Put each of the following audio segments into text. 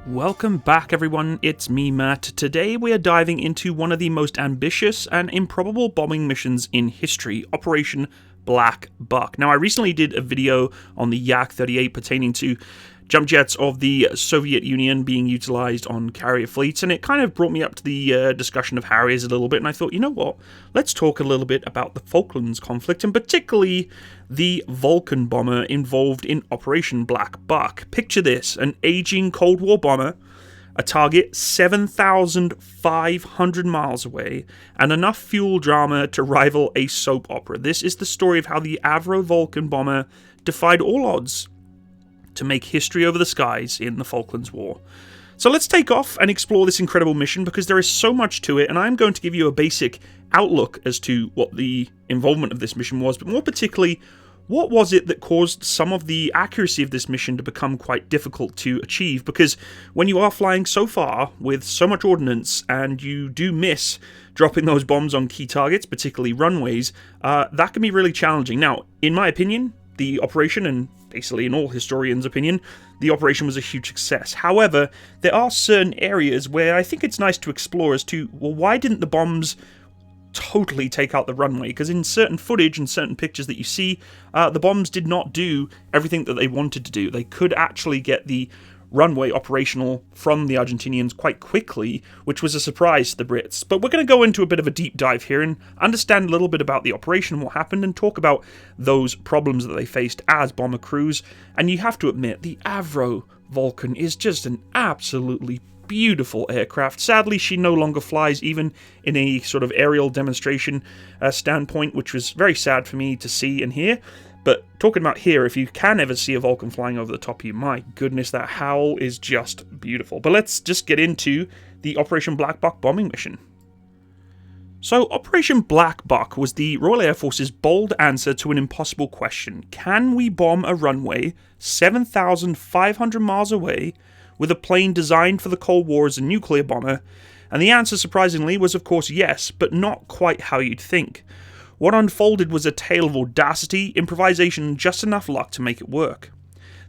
Welcome back everyone, it's me Matt. Today we are diving into one of the most ambitious and improbable bombing missions in history, Operation Black Buck. Now I recently did a video on the Yak-38 pertaining to jump jets of the Soviet Union being utilized on carrier fleets, and it kind of brought me up to the discussion of Harriers a little bit, and I thought, you know what, let's talk a little bit about the Falklands conflict, and particularly the Vulcan bomber involved in Operation Black Buck. Picture this, an aging Cold War bomber, a target 7,500 miles away, and enough fuel drama to rival a soap opera. This is the story of how the Avro Vulcan bomber defied all odds to make history over the skies in the Falklands War. So let's take off and explore this incredible mission because there is so much to it, and I'm going to give you a basic outlook as to what the involvement of this mission was, but more particularly, what was it that caused some of the accuracy of this mission to become quite difficult to achieve? Because when you are flying so far with so much ordnance and you do miss dropping those bombs on key targets, particularly runways, that can be really challenging. Now, in my opinion, the operation, and basically in all historians' opinion, the operation was a huge success. However, there are certain areas where I think it's nice to explore as to, well, why didn't the bombs totally take out the runway? Because in certain footage and certain pictures that you see, the bombs did not do everything that they wanted to do. They could actually get the runway operational from the Argentinians quite quickly, which was a surprise to the Brits. But we're going to go into a bit of a deep dive here and understand a little bit about the operation and what happened, and talk about those problems that they faced as bomber crews. And you have to admit, the Avro Vulcan is just an absolutely beautiful aircraft. Sadly, she no longer flies, even in a sort of aerial demonstration standpoint, which was very sad for me to see and hear. But talking about here, if you can ever see a Vulcan flying over the top of you, my goodness, that howl is just beautiful. But let's just get into the Operation Black Buck bombing mission. So, Operation Black Buck was the Royal Air Force's bold answer to an impossible question. Can we bomb a runway 7,500 miles away with a plane designed for the Cold War as a nuclear bomber? And the answer, surprisingly, was of course yes, but not quite how you'd think. What unfolded was a tale of audacity, improvisation, and just enough luck to make it work.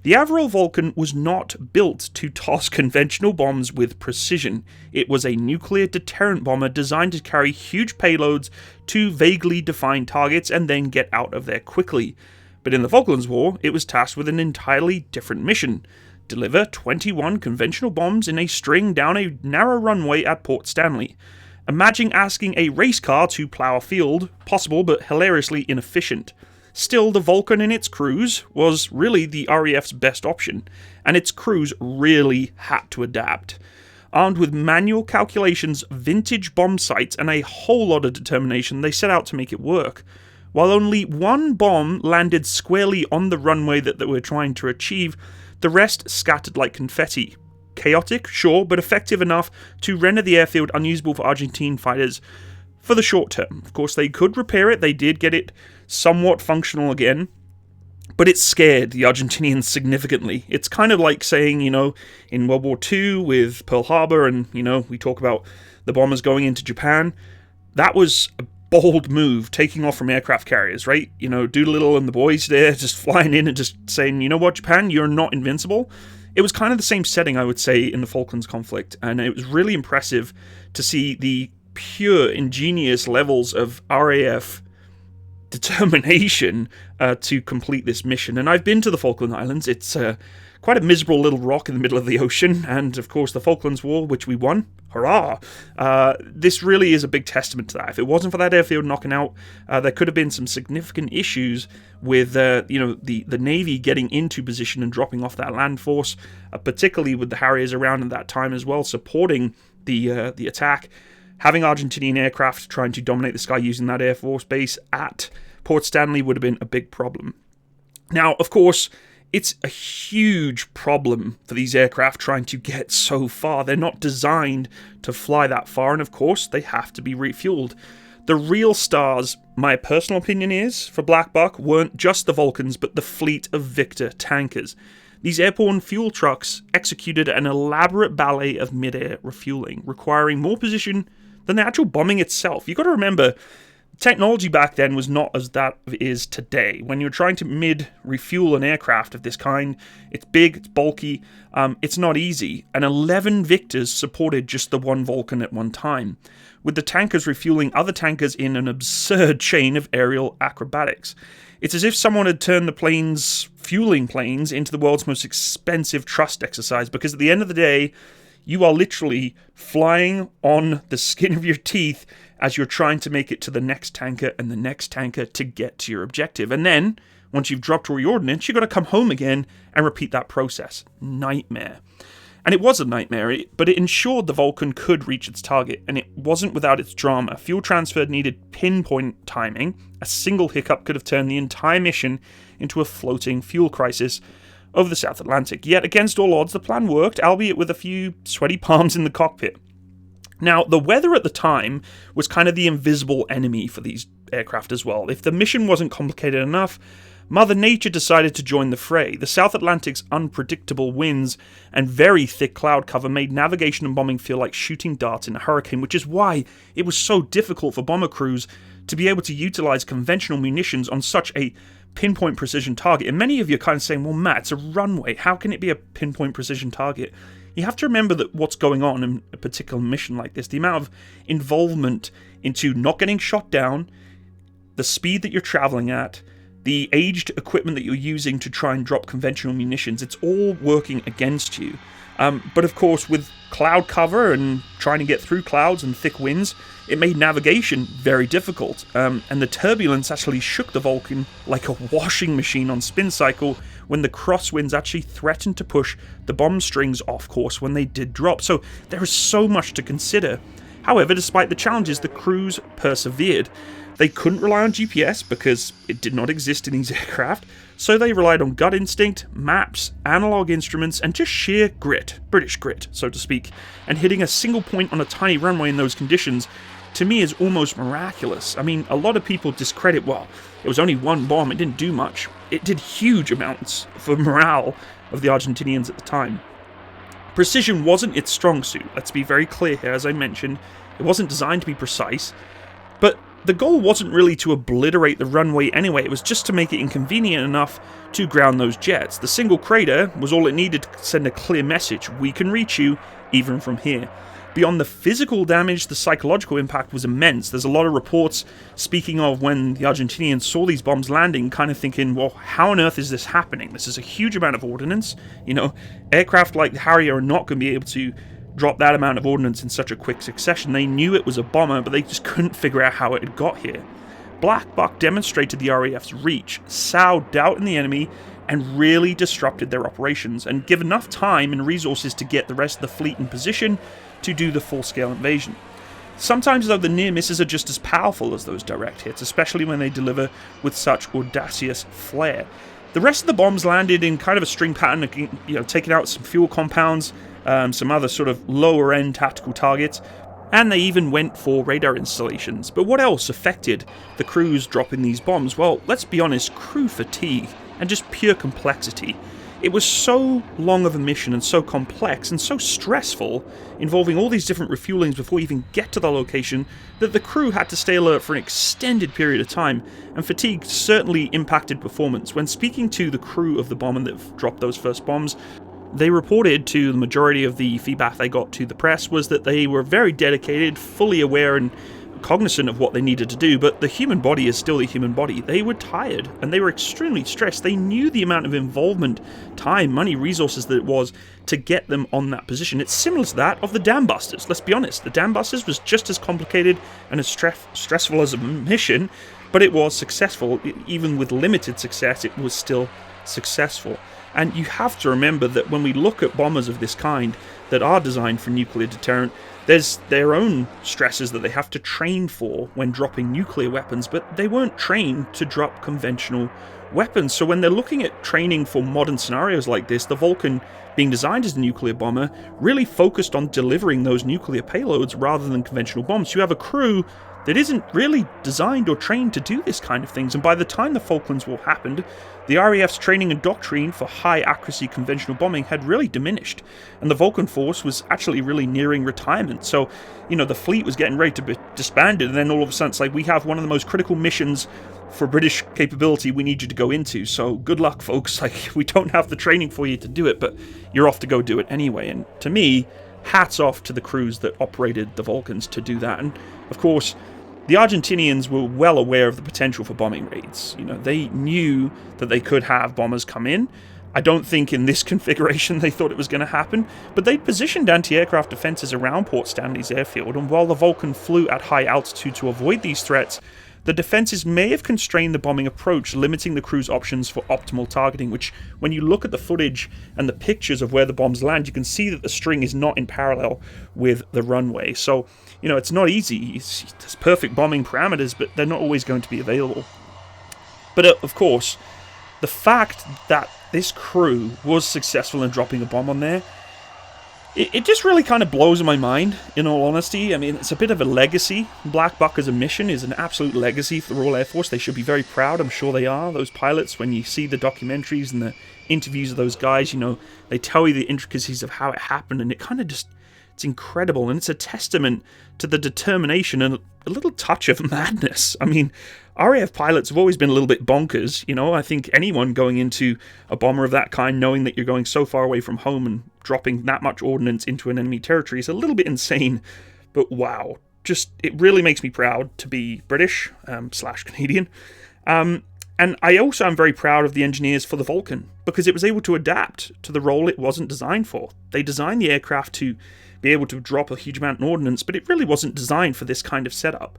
The Avro Vulcan was not built to toss conventional bombs with precision. It was a nuclear deterrent bomber designed to carry huge payloads to vaguely defined targets and then get out of there quickly. But in the Falklands War, it was tasked with an entirely different mission: deliver 21 conventional bombs in a string down a narrow runway at Port Stanley. Imagine asking a race car to plough a field, possible but hilariously inefficient. Still, the Vulcan and its crews was really the RAF's best option, and its crews really had to adapt. Armed with manual calculations, vintage bomb sights, and a whole lot of determination, they set out to make it work. While only one bomb landed squarely on the runway that they were trying to achieve, the rest scattered like confetti. Chaotic, sure, but effective enough to render the airfield unusable for Argentine fighters for the short term. Of course, they could repair it, they did get it somewhat functional again, but it scared the Argentinians significantly. It's kind of like saying, in World War II with Pearl Harbor, and, we talk about the bombers going into Japan. That was a bold move, taking off from aircraft carriers, right? Doolittle and the boys there just flying in and just saying, you know what, Japan, you're not invincible. It was kind of the same setting, I would say, in the Falklands conflict, and it was really impressive to see the pure, ingenious levels of RAF determination to complete this mission. And I've been to the Falkland Islands. It's quite a miserable little rock in the middle of the ocean, and of course the Falklands War, which we won. Hurrah! This really is a big testament to that. If it wasn't for that airfield knocking out, there could have been some significant issues with the Navy getting into position and dropping off that land force, particularly with the Harriers around at that time as well, supporting the attack. Having Argentinian aircraft trying to dominate the sky using that Air Force base at Port Stanley would have been a big problem. Now, of course, it's a huge problem for these aircraft trying to get so far. They're not designed to fly that far, and of course, they have to be refueled. The real stars, my personal opinion is, for Black Buck, weren't just the Vulcans, but the fleet of Victor tankers. These airborne fuel trucks executed an elaborate ballet of midair refueling, requiring more position than the actual bombing itself. You've got to remember, Technology back then was not as that is today. When you're trying to mid-refuel an aircraft of this kind, it's big, it's bulky, it's not easy, and 11 Victors supported just the one Vulcan at one time, with the tankers refueling other tankers in an absurd chain of aerial acrobatics. It's as if someone had turned the planes, fueling planes, into the world's most expensive trust exercise, because at the end of the day, you are literally flying on the skin of your teeth as you're trying to make it to the next tanker and the next tanker to get to your objective. And then, once you've dropped all your ordnance, you've got to come home again and repeat that process. Nightmare. And it was a nightmare, but it ensured the Vulcan could reach its target, and it wasn't without its drama. Fuel transfer needed pinpoint timing. A single hiccup could have turned the entire mission into a floating fuel crisis over the South Atlantic. Yet, against all odds, the plan worked, albeit with a few sweaty palms in the cockpit. Now, the weather at the time was kind of the invisible enemy for these aircraft as well. If the mission wasn't complicated enough, Mother Nature decided to join the fray. The South Atlantic's unpredictable winds and very thick cloud cover made navigation and bombing feel like shooting darts in a hurricane, which is why it was so difficult for bomber crews to be able to utilize conventional munitions on such a pinpoint precision target. And many of you are kind of saying, well, Matt, it's a runway. How can it be a pinpoint precision target? You have to remember that what's going on in a particular mission like this, the amount of involvement into not getting shot down, the speed that you're traveling at, the aged equipment that you're using to try and drop conventional munitions, it's all working against you. But of course, with cloud cover and trying to get through clouds and thick winds, it made navigation very difficult. And the turbulence actually shook the Vulcan like a washing machine on spin cycle when the crosswinds actually threatened to push the bomb strings off course when they did drop. So there is so much to consider. However, despite the challenges, the crews persevered. They couldn't rely on GPS because it did not exist in these aircraft, so they relied on gut instinct, maps, analog instruments, and just sheer grit, British grit, so to speak. And hitting a single point on a tiny runway in those conditions, to me, is almost miraculous. I mean, a lot of people discredit, well, it was only one bomb, it didn't do much. It did huge amounts for morale of the Argentinians at the time. Precision wasn't its strong suit, let's be very clear here, as I mentioned. It wasn't designed to be precise, but the goal wasn't really to obliterate the runway anyway, it was just to make it inconvenient enough to ground those jets. The single crater was all it needed to send a clear message: we can reach you, even from here. Beyond the physical damage, the psychological impact was immense. There's a lot of reports speaking of when the Argentinians saw these bombs landing, kind of thinking, well, how on earth is this happening? This is a huge amount of ordnance. You know, aircraft like the Harrier are not going to be able to drop that amount of ordnance in such a quick succession. They knew it was a bomber, but they just couldn't figure out how it had got here. Black Buck demonstrated the RAF's reach, sowed doubt in the enemy, and really disrupted their operations, and give enough time and resources to get the rest of the fleet in position to do the full-scale invasion. Sometimes, though, the near misses are just as powerful as those direct hits, especially when they deliver with such audacious flair. The rest of the bombs landed in kind of a string pattern, taking out some fuel compounds, some other sort of lower-end tactical targets, and they even went for radar installations. But what else affected the crews dropping these bombs? Well, let's be honest, crew fatigue and just pure complexity. It was so long of a mission and so complex and so stressful, involving all these different refuelings before you even get to the location, that the crew had to stay alert for an extended period of time, and fatigue certainly impacted performance. When speaking to the crew of the bomber that dropped those first bombs, they reported to the majority of the feedback they got to the press was that they were very dedicated, fully aware and cognizant of what they needed to do, but the human body is still the human body. They were tired and they were extremely stressed. They knew the amount of involvement, time, money, resources that it was to get them on that position. It's similar to that of the Dam Busters. Let's be honest, the Dam Busters was just as complicated and as stressful as a mission, but it was successful. Even with limited success, it was still successful. And you have to remember that when we look at bombers of this kind that are designed for nuclear deterrent, there's their own stresses that they have to train for when dropping nuclear weapons, but they weren't trained to drop conventional weapons. So when they're looking at training for modern scenarios like this, the Vulcan, being designed as a nuclear bomber, really focused on delivering those nuclear payloads rather than conventional bombs. You have a crew that isn't really designed or trained to do this kind of things, and by the time the Falklands War happened, the RAF's training and doctrine for high-accuracy conventional bombing had really diminished, and the Vulcan force was actually really nearing retirement. So, the fleet was getting ready to disbanded, and then all of a sudden it's like, we have one of the most critical missions for British capability we need you to go into, so good luck, folks. Like, we don't have the training for you to do it, but you're off to go do it anyway. And to me, hats off to the crews that operated the Vulcans to do that. And of course, the Argentinians were well aware of the potential for bombing raids. You know, they knew that they could have bombers come in. I don't think in this configuration they thought it was going to happen, but they'd positioned anti-aircraft defences around Port Stanley's airfield, and while the Vulcan flew at high altitude to avoid these threats, the defences may have constrained the bombing approach, limiting the crew's options for optimal targeting, which, when you look at the footage and the pictures of where the bombs land, you can see that the string is not in parallel with the runway. So, you know, it's not easy. There's perfect bombing parameters, but they're not always going to be available. But, of course, the fact that this crew was successful in dropping a bomb on there, it just really kind of blows my mind, in all honesty. I mean, it's a bit of a legacy. Black Buck as a mission is an absolute legacy for the Royal Air Force. They should be very proud. I'm sure they are. Those pilots, when you see the documentaries and the interviews of those guys, you know, they tell you the intricacies of how it happened, and it kind of just, it's incredible. And it's a testament to the determination and a little touch of madness. I mean, RAF pilots have always been a little bit bonkers, you know. I think anyone going into a bomber of that kind, knowing that you're going so far away from home and dropping that much ordnance into an enemy territory, is a little bit insane. But wow, just, it really makes me proud to be British / Canadian. And I also am very proud of the engineers for the Vulcan, because it was able to adapt to the role it wasn't designed for. They designed the aircraft to be able to drop a huge amount of ordnance, but it really wasn't designed for this kind of setup.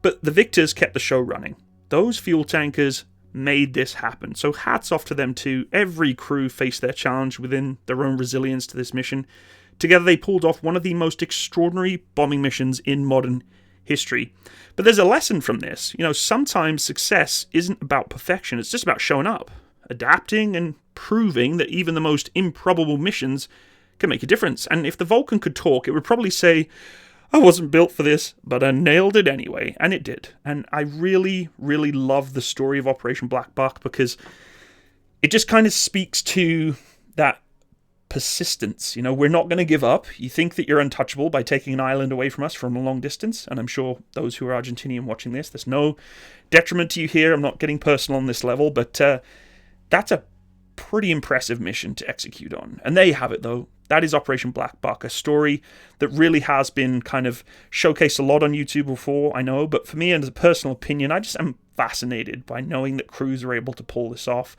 But the victors kept the show running. Those fuel tankers made this happen. So hats off to them too. Every crew faced their challenge within their own resilience to this mission. Together they pulled off one of the most extraordinary bombing missions in modern history. But there's a lesson from this. You know, sometimes success isn't about perfection. It's just about showing up, adapting, and proving that even the most improbable missions can make a difference. And if the Vulcan could talk, it would probably say, I wasn't built for this, but I nailed it anyway. And it did. And I really, really love the story of Operation Black Buck, because it just kind of speaks to that persistence. You know, we're not going to give up. You think that you're untouchable by taking an island away from us from a long distance. And I'm sure those who are Argentinian watching this, there's no detriment to you here. I'm not getting personal on this level, but that's a pretty impressive mission to execute on. And there you have it, though. That is Operation Black Buck, a story that really has been kind of showcased a lot on YouTube before, I know, but for me, and as a personal opinion, I just am fascinated by knowing that crews are able to pull this off.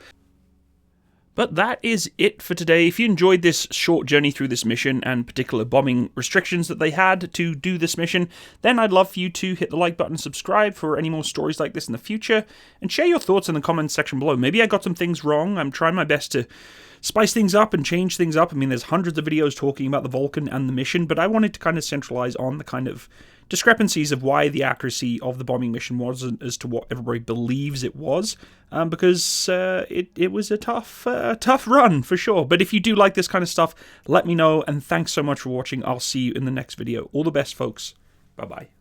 But that is it for today. If you enjoyed this short journey through this mission and particular bombing restrictions that they had to do this mission, then I'd love for you to hit the like button and subscribe for any more stories like this in the future, and share your thoughts in the comments section below. Maybe I got some things wrong. I'm trying my best to spice things up and change things up. I mean, there's hundreds of videos talking about the Vulcan and the mission, but I wanted to kind of centralize on the kind of discrepancies of why the accuracy of the bombing mission wasn't as to what everybody believes it was, because it was a tough run for sure. But if you do like this kind of stuff, let me know, and thanks so much for watching. I'll see you in the next video. All the best, folks. Bye-bye.